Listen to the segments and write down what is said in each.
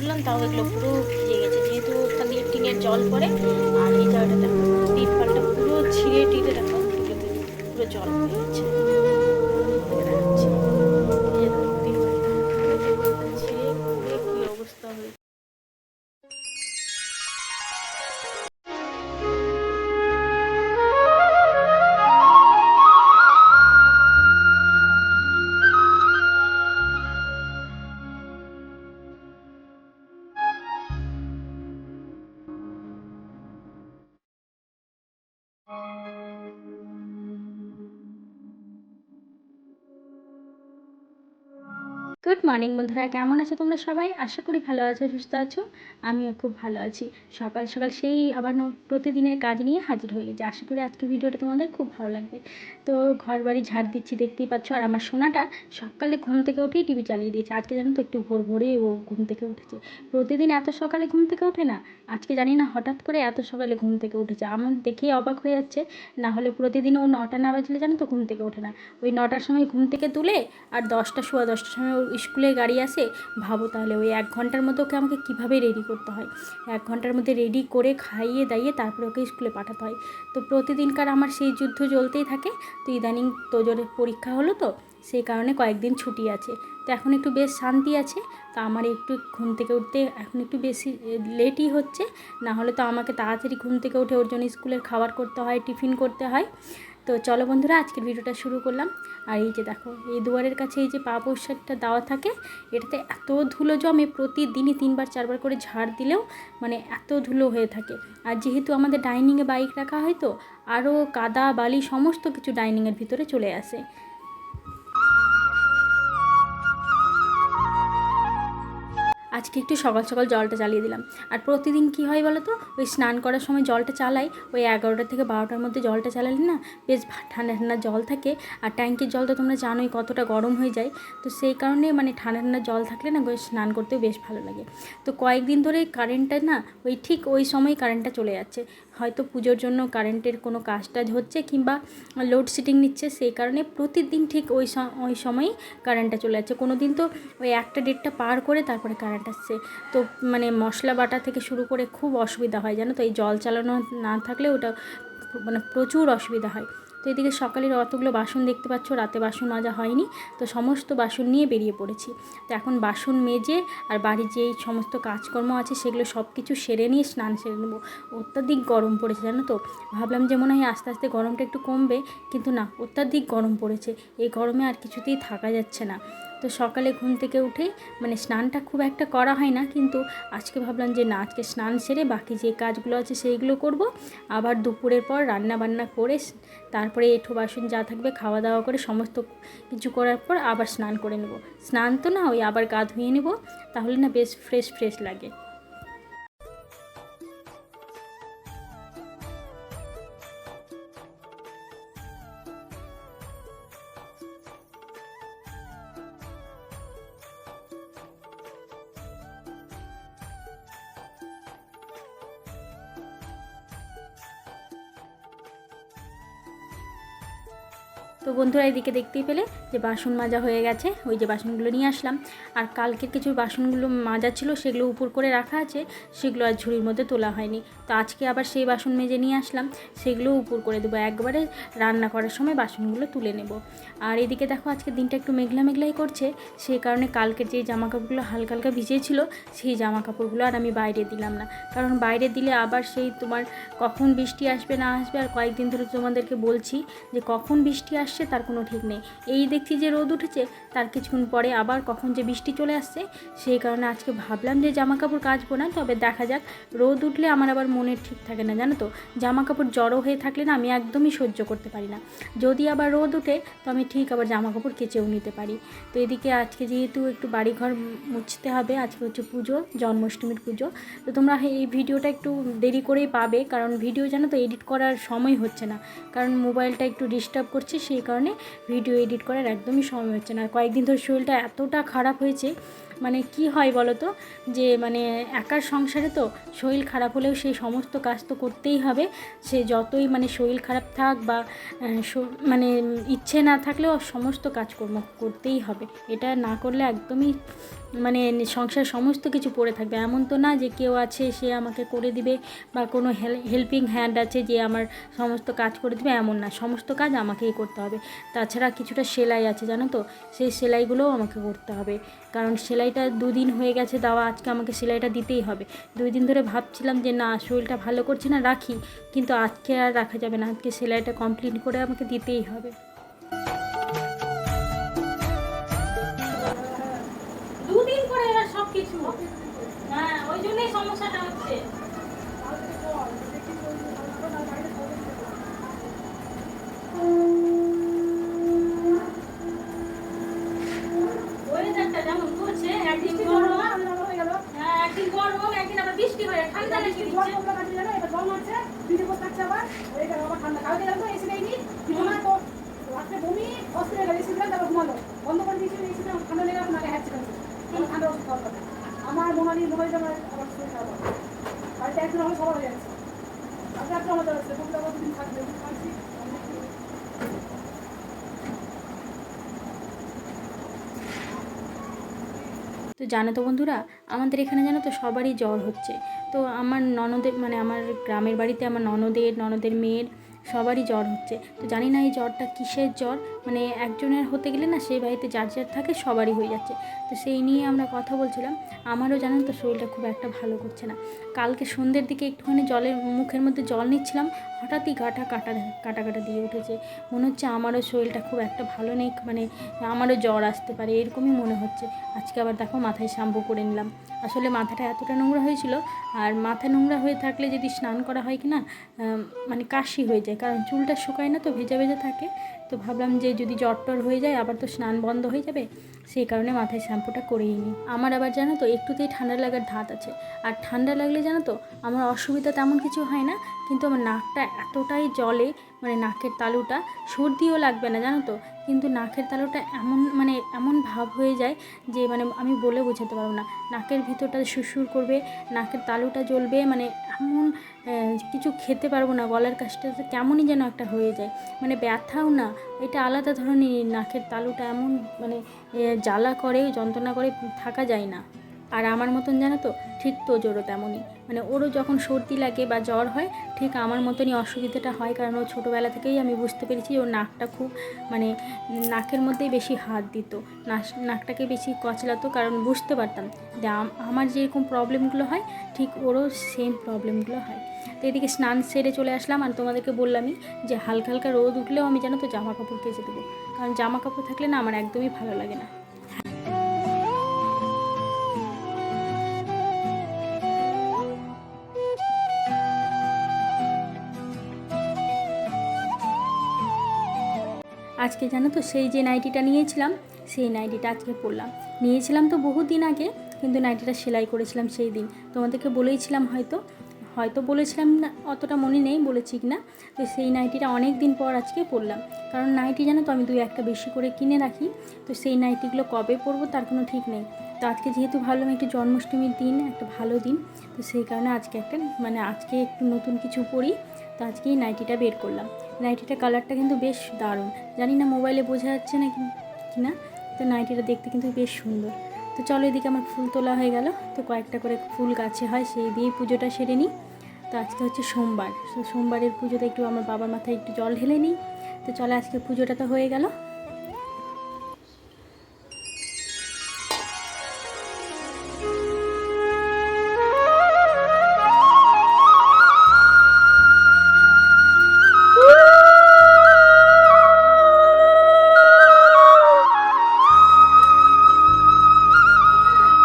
তুললাম, তাও এগুলো পুরো ভিজে গেছে, যেহেতু ওখান দিয়ে টিনের জল পড়ে। আর এই জায়গাটা দেখো তিরপালটা পুরো ছিঁড়ে টিড়ে দেখো তুলোতে পুরো জল হয়ে গেছে। তোমাদেরকে দেখাচ্ছি, এই যে দেখো তিরপালটা পুরো তিরপালটা ছিঁড়ে পুরো কী অবস্থা হয়েছে। গুড মর্নিং বন্ধুরা, কেমন আছো তোমরা সবাই? আশা করি ভালো আছো, সুস্থ আছো। আমিও খুব ভালো আছি। সকাল সকাল সেই আবার প্রতিদিনের কাজ নিয়ে হাজির হয়ে গেছি। আশা করি আজকের ভিডিওটা তোমাদের খুব ভালো লাগবে। তো ঘর বাড়ি ঝাড় দিচ্ছি, দেখতেই পাচ্ছ। আর আমার সোনাটা সকালে ঘুম থেকে উঠেই টিভি চালিয়ে দিয়েছে। আজকে জানো তো একটু ভোর ভোরে ও ঘুম থেকে উঠেছে। প্রতিদিন এত সকালে ঘুম থেকে ওঠে না, আজকে জানি না হঠাৎ করে এত সকালে ঘুম থেকে উঠেছে। আমার দেখেই অবাক হয়ে যাচ্ছে। না হলে প্রতিদিন ও 9টা না বাজলে জানো তো ঘুম থেকে ওঠে না। ওই 9টার সময় ঘুম থেকে তুলে আর 10টা সোয়া 10টার সময় ওর স্কুলের গাড়ি আসে। ভাবো তাহলে ওই 1 ঘন্টার মধ্যে ওকে আমাকে কীভাবে রেডি করতে হয়। 1 ঘন্টার মধ্যে রেডি করে খাইয়ে দাইয়ে তারপরে ওকে স্কুলে পাঠাতে হয়। তো প্রতিদিনকার আমার সেই যুদ্ধ চলতেই থাকে। তো ইদানিং তোজোরের পরীক্ষা হলো, তো সেই কারণে কয়েকদিন ছুটি আছে। তো এখন একটু বেশ শান্তি আছে। তো আমার একটু ঘুম থেকে উঠতে এখন একটু বেশি লেটই হচ্ছে। না হলে তো আমাকে তাড়াতাড়ি ঘুম থেকে উঠে ওর জন্য স্কুলের খাবার করতে হয়, টিফিন করতে হয়। তো চলো বন্ধুরা, আজকের ভিডিওটা শুরু করলাম। আর এই যে দেখো, এই দুয়ারের কাছে এই যে পা পোশাকটা দেওয়া থাকে, এটাতে এত ধুলো জমে, প্রতিদিনই 3বার 4বার করে ঝাড় দিলেও মানে এত ধুলো হয়ে থাকে। আর যেহেতু আমাদের ডাইনিংয়ে বাইক রাখা হয়, তো আরও কাদা বালি সমস্ত কিছু ডাইনিংয়ের ভিতরে চলে আসে। আজকে একটু সকাল সকাল জলটা জ্বালিয়ে দিলাম। আর প্রতিদিন কি হয় বলো তো, ওই স্নান করার সময় জলটা চালাই, ওই 11টা থেকে 12টার মধ্যে জলটা চালালে না বেশ ঠান্ডা ঠান্ডা জল থাকে। আর ট্যাঙ্কির জল তো তোমরা জানোই কতটা গরম হয়ে যায়। তো সেই কারণে মানে ঠান্ডা ঠান্ডা জল থাকলে না স্নান করতেও বেশ ভালো লাগে। তো কয়েকদিন ধরে কারেন্টটা না ওই ঠিক ওই সময় কারেন্টটা চলে যাচ্ছে। হয়তো পুজোর জন্য কারেন্টের কোনো কাজ টাজ হচ্ছে কিংবা লোডশেডিং নিচ্ছে, সেই কারণে প্রতিদিন ঠিক ওই সময়ই কারেন্টটা চলে যাচ্ছে। কোনো দিন তো ওই 1টা 1:30টা পার করে তারপরে কারেন্ট আসছে। তো মানে মশলা বাটা থেকে শুরু করে খুব অসুবিধা হয় জানো তো, এই জল চালানো না থাকলে ওটা মানে প্রচুর অসুবিধা হয়। তো এদিকে সকালের অতগুলো বাসন দেখতে পাচ্ছ, রাতে বাসন মাজা হয়নি, তো সমস্ত বাসন নিয়ে বেরিয়ে পড়েছি। তো এখন বাসন মেজে আর বাড়ির যেই সমস্ত কাজকর্ম আছে সেগুলো সব কিছু সেরে নিয়ে স্নান সেরে নেবো। অত্যাধিক গরম পড়েছে জানো তো, ভাবলাম যে মনে হয় আস্তে আস্তে গরমটা একটু কমবে, কিন্তু না, অত্যাধিক গরম পড়েছে। এই গরমে আর কিছুতেই থাকা যাচ্ছে না। তো সকালে ঘুম থেকে উঠে মানে স্নানটা খুব একটা করা হয় না, কিন্তু আজকে ভাবলাম যে না, আজকে স্নান সেরে বাকি যে কাজগুলো আছে সেইগুলো করব। আবার দুপুরের পর রান্না বান্না করে তারপরে এঁঠো বাসন যা থাকবে খাওয়া দাওয়া করে সমস্ত কিছু করার পর আবার স্নান করে নেব। স্নান তো না, ওই আবার গা ধুয়ে নেব, তাহলে না বেশ ফ্রেশ ফ্রেশ লাগে। তো বন্ধুরা এদিকে দেখতেই পেলে যে বাসন মাজা হয়ে গেছে, ওই যে বাসনগুলো নিয়ে আসলাম। আর কালকের কিছু বাসনগুলো মাজা ছিল, সেগুলো উপর করে রাখা আছে, সেগুলো আর ঝুড়ির মধ্যে তোলা হয়নি। তো আজকে আবার সেই বাসন মেজে নিয়ে আসলাম, সেগুলো উপর করে দেবো, একবারে রান্না করার সময় বাসনগুলো তুলে নেব। আর এদিকে দেখো আজকে দিনটা একটু মেঘলা মেঘলাই করছে, সেই কারণে কালকের যে জামা কাপড়গুলো হালকা হালকা ভিজেছিল সেই জামা কাপড়গুলো আর আমি বাইরে দিলাম না। কারণ বাইরে দিলে আবার সেই তোমার কখন বৃষ্টি আসবে না আসবে, আর কয়েকদিন ধরে তোমাদেরকে বলছি যে কখন বৃষ্টি আসছে তার কোনো ঠিক নেই। এই দেখছি যে রোদ উঠেছে, তার কিছুক্ষণ পরে আবার কখন যে বৃষ্টি চলে আসছে। সেই কারণে আজকে ভাবলাম যে জামা কাপড় কাচবো না, তবে দেখা যাক। রোদ উঠলে আমার আবার মনে ঠিক থাকে না জানো তো, জামা কাপড় জড়ো হয়ে থাকলে না আমি একদমই সহ্য করতে পারি না। যদি আবার রোদ ওঠে তো আমি ঠিক আবার জামা কাপড় কেচেও নিতে পারি। তো এদিকে আজকে যেহেতু একটু বাড়িঘর মুছতে হবে, আজকে হচ্ছে পুজো, জন্মাষ্টমীর পুজো। তো তোমরা এই ভিডিওটা একটু দেরি করেই পাবে, কারণ ভিডিও জানো তো এডিট করার সময় হচ্ছে না, কারণ মোবাইলটা একটু ডিস্টার্ব করছে, সেই কারণে ভিডিও এডিট করার একদমই সময় হচ্ছে না। আর কয়েকদিন ধরে শরীরটা এতটা খারাপ হয়েছে মানে কি হয় বলো তো, যে মানে একার সংসারে তো শরীর খারাপ হলেও সেই সমস্ত কাজ তো করতেই হবে। সে যতই মানে শরীর খারাপ থাক বা মানে ইচ্ছে না থাকলেও সমস্ত কাজকর্ম করতেই হবে। এটা না করলে একদমই মানে সংসার সমস্ত কিছু পড়ে থাকবে। এমন তো না যে কেউ আছে সে আমাকে করে দিবে বা কোনো হেল্পিং হ্যান্ড আছে যে আমার সমস্ত কাজ করে দেবে, এমন না, সমস্ত কাজ আমাকেই করতে হবে। তাছাড়া কিছুটা সেলাই আছে জানো তো, সেই সেলাইগুলোও আমাকে করতে হবে, কারণ সেলাইটা 2 দিন হয়ে গেছে দেওয়া, আজকে আমাকে সেলাইটা দিতেই হবে। 2 দিন ধরে ভাবছিলাম যে না শরীরটা ভালো করছে না, রাখি, কিন্তু আজকে আর রাখা যাবে না, আজকে সেলাইটা কমপ্লিট করে আমাকে দিতেই হবে। 2 দিন পরে এরা সব কিছু, হ্যাঁ ওই জন্যই সমস্যাটা হচ্ছে। ওয়েদারটা যেমন করছে, একদিন গরম, হ্যাঁ একদিন গরম, একদিন আবার বৃষ্টি হয়, ঠান্ডা লেগে দিচ্ছে। আমার মোবাইল আবার শরীর খারাপ হবে, বাড়িতে একদিন হলে সবার হয়ে যাচ্ছে। আজকে একটা আমাদের আছে কতদিন থাকবে খাচ্ছি। তো জানো তো বন্ধুরা, আমাদের এখানে জানো তো সবারই জ্বর হচ্ছে। তো আমার ননদের মানে আমার গ্রামের বাড়িতে আমার ননদের মেয়ের সবারই জ্বর হচ্ছে। তো জানি না এই জ্বরটা কিসের জ্বর, মানে একজনের হতে গেলে না সেই বাড়িতে যার যার থাকে সবারই হয়ে যাচ্ছে। তো সেই নিয়ে আমরা কথা বলছিলাম। আমারও জানেন তো শরীরটা খুব একটা ভালো করছে না। কালকে সন্ধ্যের দিকে একটুখানি মুখের মধ্যে জল নিচ্ছিলাম, হঠাৎই কাটা কাটা দিয়ে উঠেছে। মনে হচ্ছে আমারও শরীরটা খুব একটা ভালো নেই, মানে আমারও জ্বর আসতে পারে এরকমই মনে হচ্ছে। আজকে আবার দেখো মাথায় শ্যাম্পু করে নিলাম। আসলে মাথাটা এতটা নোংরা হয়েছিল, আর মাথা নোংরা হয়ে থাকলে যদি স্নান করা হয় কি না মানে কাশি হয়ে যায়, কারণ চুলটা শুকায় না তো, ভেজা ভেজা থাকে। তো ভাবলাম যে যদি জ্বর টর হয়ে যায় আবার তো স্নান বন্ধ হয়ে যাবে, সেই কারণে মাথায় শ্যাম্পুটা করেই নিই। আমার আবার জানো তো একটুতেই ঠান্ডা লাগার ধাত আছে, আর ঠান্ডা লাগলে জানো তো আমার অসুবিধা তেমন কিছু হয় না, কিন্তু আমার নাকটা এতটাই জ্বলে, মানে নাকের তালুটা, সর্দিও লাগবে না জানো তো, কিন্তু নাকের তালুটা এমন ভাব হয়ে যায় যে মানে আমি বলে বোঝাতে পারবো না। নাকের ভিতরটা সুরসুর করবে, নাকের তালুটা জ্বলবে, মানে এমন কিছু খেতে পারবো না, গলার কাছটা কেমনই যেন একটা হয়ে যায়, মানে ব্যথাও না, এটা আলাদা ধরনের, নাকের তালুটা এমন মানে জ্বালা করে, যন্ত্রণা করে, থাকা যায় না। আর আমার মতন জানো তো ঠিক তোজোরও তেমনই, মানে ওরও যখন সর্দি লাগে বা জ্বর হয় ঠিক আমার মতনই অসুবিধাটা হয়, কারণ ও ছোটোবেলা থেকেই আমি বুঝতে পেরেছি ওর নাকটা খুব মানে নাকের মধ্যেই বেশি হাত দিত, নাকটাকে বেশি কচলাতো, কারণ বুঝতে পারতাম যে আমার যেরকম প্রবলেমগুলো হয় ঠিক ওরও সেম প্রবলেমগুলো হয়। তো এদিকে স্নান সেরে চলে আসলাম, আর তোমাদেরকে বললামই যে হালকা হালকা রোদ উঠলেও আমি জানো তো জামা কাপড় কেচে দেবো, কারণ জামা কাপড় থাকলে না আমার একদমই ভালো লাগে না। আজকে জানো তো সেই যে নাইটিটা নিয়েছিলাম, সেই নাইটিটা আজকে পরলাম। নিয়েছিলাম তো বহু দিন আগে, কিন্তু নাইটিটা সেলাই করেছিলাম সেই দিন, তোমাদেরকে বলেইছিলাম হয়তো হয়তো বলেছিলাম না, অতটা মনে নেই বলেছি কি না। তো সেই নাইটিটা অনেক দিন পর আজকে পরলাম, কারণ নাইটি জানো তো আমি 2-1টা বেশি করে কিনে রাখি, তো সেই নাইটিগুলো কবে পরবো তার কোনো ঠিক নেই। তো আজকে যেহেতু ভাবলাম একটু জন্মাষ্টমীর দিন, একটা ভালো দিন, তো সেই কারণে আজকে আজকে একটু নতুন কিছু পরি, তো আজকে এই নাইটিটা বের করলাম। নাইটিটা কালারটা কিন্তু বেশ দারুণ, জানি না মোবাইলে বোঝা যাচ্ছে না কি না, তো নাইটিটা দেখতে কিন্তু বেশ সুন্দর। তো চলো এদিকে আমার ফুল তোলা হয়ে গেল, তো কয়েকটা করে ফুল গাছে হয় সেই দিয়েই পুজোটা সেরে নিই। তো আজকে হচ্ছে সোমবার, তো সোমবারের পুজোতে একটু আমার বাবার মাথায় একটু জল ঢেলে নিই। তো চলো আজকে পুজোটা তো হয়ে গেল।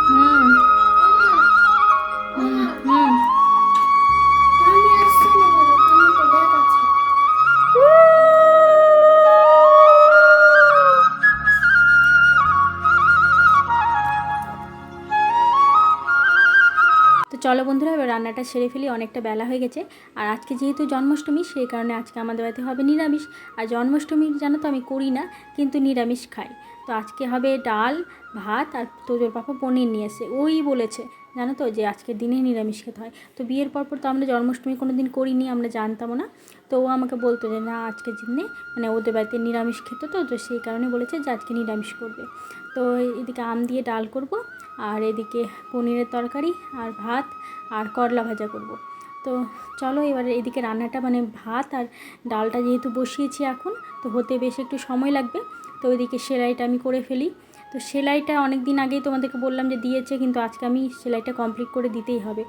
হুম হুম হুম আমি আসছি না কেন? আমি তো ব্যাগ আছে। তো চলো বন্ধুরা এবার রান্নাটা সেরে ফেলি, অনেকটা বেলা হয়ে গেছে। আর আজকে যেহেতু জন্মাষ্টমী সেই কারণে আজকে আমাদের বাড়িতে হবে নিরামিষ। আর জন্মাষ্টমী জানো তো আমি করি না, কিন্তু নিরামিষ খাই। তো আজকে হবে ডাল ভাত, আর তোজোর পাপা পনির নিয়ে এসে ওই বলেছে জানো তো যে আজকের দিনে নিরামিষ খেতে হয়। তো বিয়ের পর তো আমরা জন্মাষ্টমী কোনো দিন করিনি, আমরা জানতামও না। তো ও আমাকে বলতো যে না আজকের দিনে মানে ওদের বাড়িতে নিরামিষ খেতে, তো সেই কারণে বলেছে যে আজকে নিরামিষ করবে। তো এদিকে আম দিয়ে ডাল করব, আর এদিকে পনিরের তরকারি আর ভাত আর করলা ভাজা করব। তো চলো এবারে এদিকে রান্নাটা মানে ভাত আর ডালটা যেহেতু বসিয়েছি এখন, তো হতে বেশ একটু সময় লাগবে। তো ওইদিকে সেলাইটা আমি করে ফেলি। তো সেলাইটা অনেক দিন আগেই তোমাদেরকে বললাম যে দিয়েছে, কিন্তু আজকে আমি সেলাইটা কমপ্লিট করে দিতেই হবে।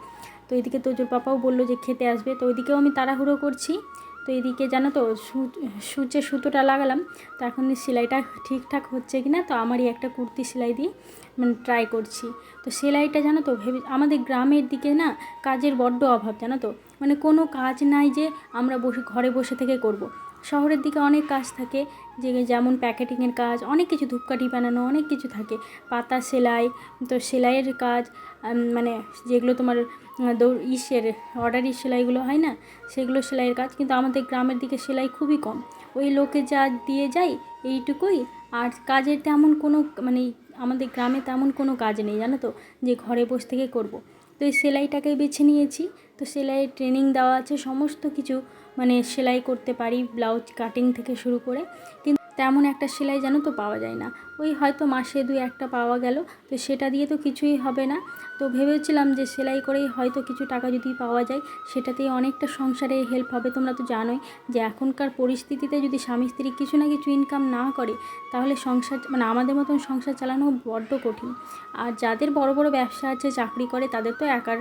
তো এদিকে তোজোর পাপাও বললো যে খেতে আসবে, তো ওইদিকেও আমি তাড়াহুড়ো করছি। তো এদিকে জানো তো সূচে সুতোটা লাগালাম, তো এখন সেলাইটা ঠিকঠাক হচ্ছে কি না, তো আমারই একটা কুর্তি সেলাই দিয়ে মানে ট্রাই করছি। তো সেলাইটা জানো তো আমাদের গ্রামের দিকে না কাজের বড্ড অভাব জানো তো, মানে কোনো কাজ নাই যে আমরা ঘরে বসে থেকে করব। শহরের দিকে অনেক কাজ থাকে, যেমন প্যাকেটিংয়ের কাজ, অনেক কিছু ধূপকাঠি বানানো, অনেক কিছু থাকে, পাতা সেলাই, তো সেলাইয়ের কাজ, মানে যেগুলো তোমার ইসের অর্ডারি সেলাইগুলো হয় না, সেগুলো সেলাইয়ের কাজ। কিন্তু আমাদের গ্রামের দিকে সেলাই খুবই কম, ওই লোকে যা দিয়ে যায় এইটুকুই। আর কাজের তেমন কোনো মানে আমাদের গ্রামে তেমন কোনো কাজ নেই জানো তো, যে ঘরে বসে থেকে করব। তো এই সেলাইটাকে বেছে নিয়েছি। তো সেলাইয়ের ট্রেনিং দেওয়া আছে, সমস্ত কিছু মানে সেলাই করতে পারি, ব্লাউজ কাটিং থেকে শুরু করে। কিন্তু তেমন একটা সেলাই জানো তো পাওয়া যায় না, ওই হয়তো মাসে 2-1টা পাওয়া গেল, তো সেটা দিয়ে তো কিছুই হবে না। তো ভেবেছিলাম যে সেলাই করেই হয়তো কিছু টাকা যদি পাওয়া যায়, সেটাতেই অনেকটা সংসারে হেল্প হবে। তোমরা তো জানোই যে এখনকার পরিস্থিতিতে যদি স্বামী স্ত্রী কিছু না কিছু ইনকাম না করে, তাহলে সংসার মানে আমাদের মতন সংসার চালানো বড্ড কঠিন। আর যাদের বড় বড় ব্যবসা আছে, চাকরি করে, তাদের তো একার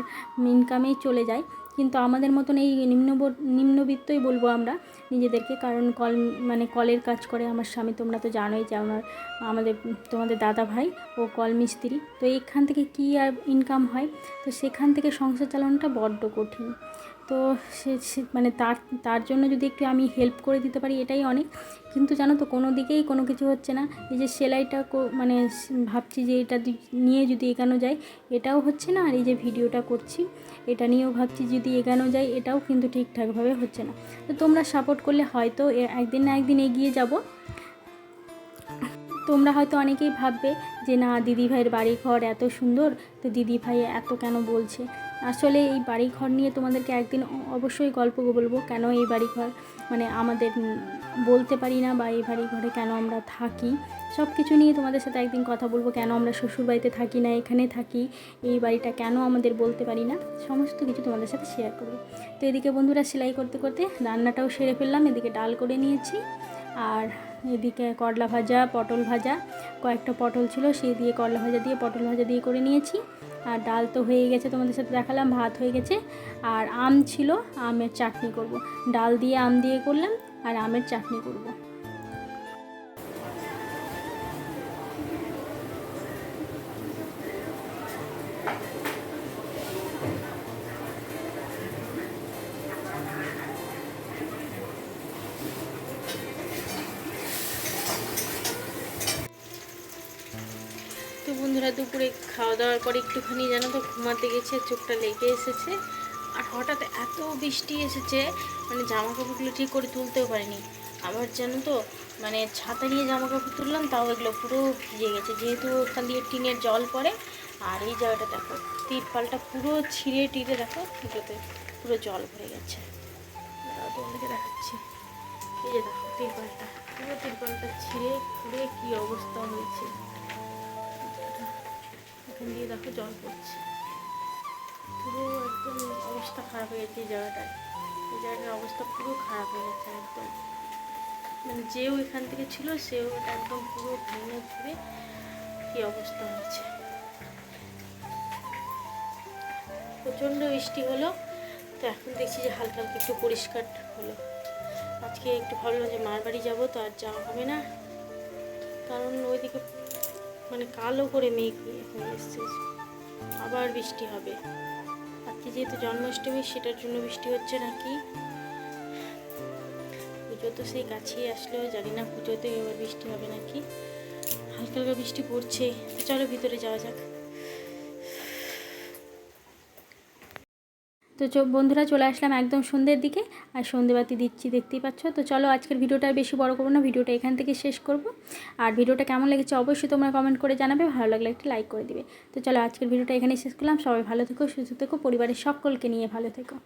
ইনকামেই চলে যায়। কিন্তু আমাদের মতন এই নিম্নবিত্তই বলবো আমরা নিজেদেরকে, কারণ মানে কলের কাজ করে আমার স্বামী, তোমরা তো জানোই যে তোমাদের দাদা ভাই ও কল মিস্ত্রি। তো এখান থেকে কী আর ইনকাম হয়, তো সেখান থেকে সংসার চালানোটা বড্ড কঠিন। তো মানে তার জন্য যদি একটু আমি হেল্প করে দিতে পারি এটাই অনেক। কিন্তু জানো তো কোনো দিকেই কোনো কিছু হচ্ছে না। এই যে সেলাইটা মানে ভাবছি যে এটা নিয়ে যদি এগানো যায়, এটাও হচ্ছে না। আর এই যে ভিডিওটা করছি, এটা নিয়েও ভাবছি যদি এগানো যায়, এটাও কিন্তু ঠিকঠাকভাবে হচ্ছে না। তো তোমরা সাপোর্ট করলে হয়তো একদিন না একদিন এগিয়ে যাব। তোমরা হয়তো অনেকেই ভাববে যে না দিদিভাইয়ের বাড়িঘর এত সুন্দর, তো দিদিভাই এত কেন বলছে। আসলে এই বাড়িঘর নিয়ে তোমাদেরকে একদিন অবশ্যই গল্প বলবো, কেন এই বাড়িঘর মানে আমাদের বলতে পারি না, বা এই বাড়িঘরে কেন আমরা থাকি, সব কিছু নিয়ে তোমাদের সাথে একদিন কথা বলবো। কেন আমরা শ্বশুরবাড়িতে থাকি না, এখানে থাকি, এই বাড়িটা কেন আমাদের বলতে পারি না, সমস্ত কিছু তোমাদের সাথে শেয়ার করবো। তো এদিকে বন্ধুরা সেলাই করতে করতে রান্নাটাও সেরে ফেললাম, এদিকে ডাল করে নিয়েছি, আর এদিকে করলা ভাজা, পটল ভাজা, কয়েকটা পটল ছিল সেই দিয়ে করলা ভাজা দিয়ে পটল ভাজা দিয়ে করে নিয়েছি। আর ডাল তো হয়ে গেছে, তোমাদের সাথে দেখালাম, ভাত হয়ে গেছে। আর আম ছিল, আমের চাটনি করব। ডাল দিয়ে আম দিয়ে করলাম, আর আমের চাটনি করব। তো বন্ধুরা দুপুরে খাওয়া দাওয়ার পরে একটুখানি জানো তো ঘুমাতে গেছে, চোখটা লেগে এসেছে। আর হঠাৎ এত বৃষ্টি এসেছে, মানে জামা কাপড়গুলো ঠিক করে তুলতেও পারিনি। আবার জানো তো মানে ছাতা নিয়ে জামা কাপড় তুললাম, তাও এগুলো পুরো ভিজে গেছে, যেহেতু ওখান দিয়ে টিনের জল পড়ে। আর এই জায়গাটা দেখো, তিরপালটা পুরো ছিঁড়ে টিড়ে দেখো, এগুলোতে পুরো জল ভরে গেছে। তোমাদেরকে দেখাচ্ছি, এই যে দেখো তিরপালটা, পুরো তিরপালটা ছিঁড়ে খুঁড়ে কী অবস্থা হয়েছে। এখান দিয়ে দেখো জল পড়ছে, পুরো একদম অবস্থা খারাপ হয়ে গেছে। এই জায়গাটার অবস্থা পুরো খারাপ হয়ে গেছে একদম, মানে যেও এখান থেকে ছিল সেও একদম পুরো ভেঙে ঘুরে কী অবস্থা হয়েছে। প্রচণ্ড বৃষ্টি হলো, তো এখন দেখছি যে হালকা হালকা একটু পরিষ্কার হলো। আজকে একটু ভাবলাম যে মার বাড়ি যাবো, তো আর যাওয়া হবে না, কারণ ওইদিকে মানে কালো করে মেঘ হয়ে এসছে, আবার বৃষ্টি হবে। আজকে যেহেতু জন্মাষ্টমী, সেটার জন্য বৃষ্টি হচ্ছে নাকি। পুজো তো সেই কাছেই আসলেও জানি না পুজোতে এবার বৃষ্টি হবে নাকি। হালকা হালকা বৃষ্টি পড়ছে, চলো ভিতরে যাওয়া যাক। তো তো বন্ধুরা চলে আসলাম একদম সন্ধ্যের দিকে, আর সন্ধ্যেবাতি দিচ্ছি দেখতেই পাচ্ছ। তো চলো আজকের ভিডিওটা আর বেশি বড় করবো না, ভিডিওটা এখান থেকে শেষ করব। আর ভিডিওটা কেমন লেগেছে অবশ্যই তোমরা কমেন্ট করে জানাবে, ভালো লাগলে একটা লাইক করে দিবে। তো চলো আজকের ভিডিওটা এখানেই শেষ করলাম। সবাই ভালো থেকো, সুস্থ থেকো, পরিবারের সকলকে নিয়ে ভালো থেকো।